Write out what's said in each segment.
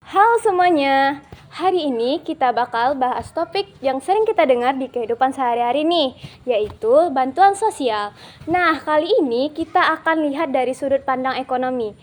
Halo semuanya, hari ini kita bakal bahas topik yang sering kita dengar di kehidupan sehari-hari nih, yaitu bantuan sosial. Nah, kali ini kita akan lihat dari sudut pandang ekonomi.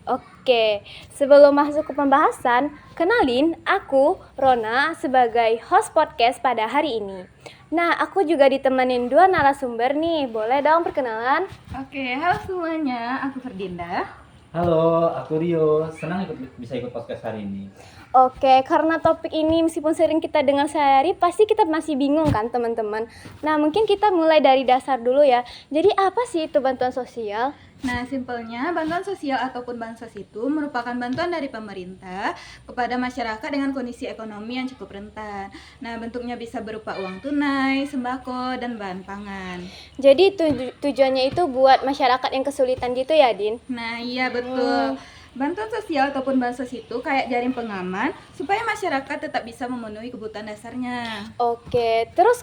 Oke, sebelum masuk ke pembahasan, kenalin aku, Rona, sebagai host podcast pada hari ini. Nah, aku juga ditemenin dua narasumber nih, boleh dong perkenalan? Oke, halo semuanya, aku Ferdinda. Halo, aku Rio. Senang bisa ikut podcast hari ini. Oke, karena topik ini meskipun sering kita dengar sehari, pasti kita masih bingung kan teman-teman. Nah, mungkin kita mulai dari dasar dulu ya. Jadi apa sih itu bantuan sosial? Nah, simpelnya bantuan sosial ataupun bansos itu merupakan bantuan dari pemerintah kepada masyarakat dengan kondisi ekonomi yang cukup rentan. Nah, bentuknya bisa berupa uang tunai, sembako, dan bahan pangan. Jadi tujuannya itu buat masyarakat yang kesulitan gitu ya, Din? Nah, iya betul. Bantuan sosial ataupun bansos itu kayak jaring pengaman supaya masyarakat tetap bisa memenuhi kebutuhan dasarnya. Oke, terus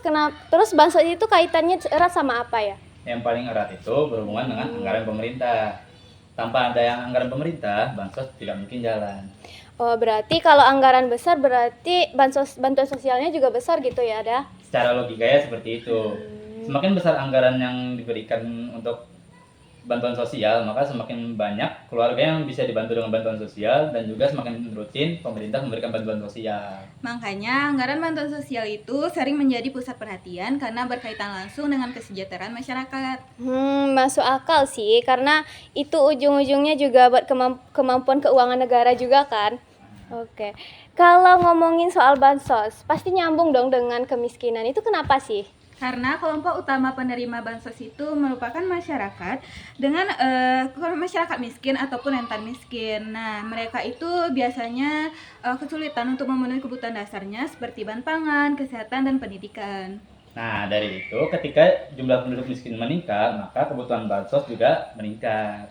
bansos itu kaitannya erat sama apa ya? Yang paling erat itu berhubungan dengan anggaran pemerintah. Tanpa ada yang anggaran pemerintah, bansos tidak mungkin jalan. Oh, berarti kalau anggaran besar berarti bantuan sosialnya juga besar gitu ya, Dah? Secara logikanya seperti itu. Semakin besar anggaran yang diberikan untuk bantuan sosial, maka semakin banyak keluarga yang bisa dibantu dengan bantuan sosial dan juga semakin rutin pemerintah memberikan bantuan sosial. Makanya, anggaran bantuan sosial itu sering menjadi pusat perhatian karena berkaitan langsung dengan kesejahteraan masyarakat. Masuk akal sih, karena itu ujung-ujungnya juga buat kemampuan keuangan negara juga kan. Oke, kalau ngomongin soal bansos, pasti nyambung dong dengan kemiskinan. Itu kenapa sih? Karena kelompok utama penerima bansos itu merupakan masyarakat dengan masyarakat miskin ataupun rentan miskin. Nah, mereka itu biasanya kesulitan untuk memenuhi kebutuhan dasarnya seperti bahan pangan, kesehatan, dan pendidikan. Nah, dari itu ketika jumlah penduduk miskin meningkat, maka kebutuhan bansos juga meningkat.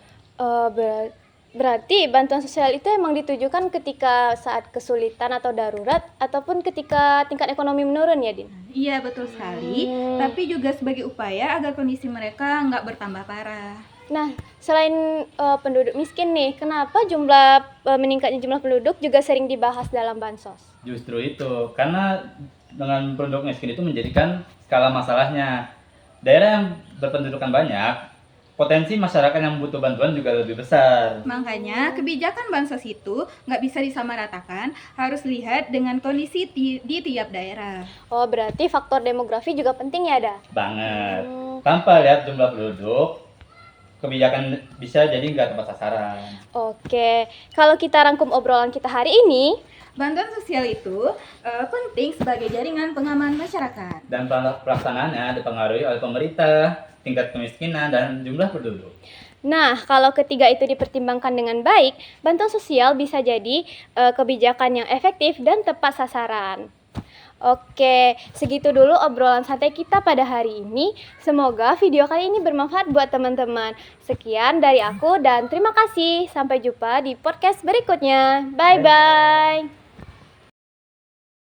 Berarti bantuan sosial itu emang ditujukan ketika saat kesulitan atau darurat ataupun ketika tingkat ekonomi menurun ya, Din? Iya, betul sekali. Tapi juga sebagai upaya agar kondisi mereka nggak bertambah parah. Nah, selain penduduk miskin nih, kenapa meningkatnya jumlah penduduk juga sering dibahas dalam bansos? Justru itu, karena dengan penduduk miskin itu menjadikan skala masalahnya. Daerah yang berpendudukan banyak, potensi masyarakat yang butuh bantuan juga lebih besar. Makanya kebijakan bansos itu nggak bisa disamaratakan, harus lihat dengan kondisi di tiap daerah. Oh, berarti faktor demografi juga penting ya, Dah? Banget. Tanpa lihat jumlah penduduk, kebijakan bisa jadi nggak tepat sasaran. Oke, kalau kita rangkum obrolan kita hari ini, bantuan sosial itu penting sebagai jaringan pengaman masyarakat. Dan pelaksanaannya dipengaruhi oleh pemerintah, tingkat kemiskinan, dan jumlah penduduk. Nah, kalau ketiga itu dipertimbangkan dengan baik, bantuan sosial bisa jadi kebijakan yang efektif dan tepat sasaran. Oke, segitu dulu obrolan santai kita pada hari ini. Semoga video kali ini bermanfaat buat teman-teman. Sekian dari aku dan terima kasih. Sampai jumpa di podcast berikutnya. Bye-bye.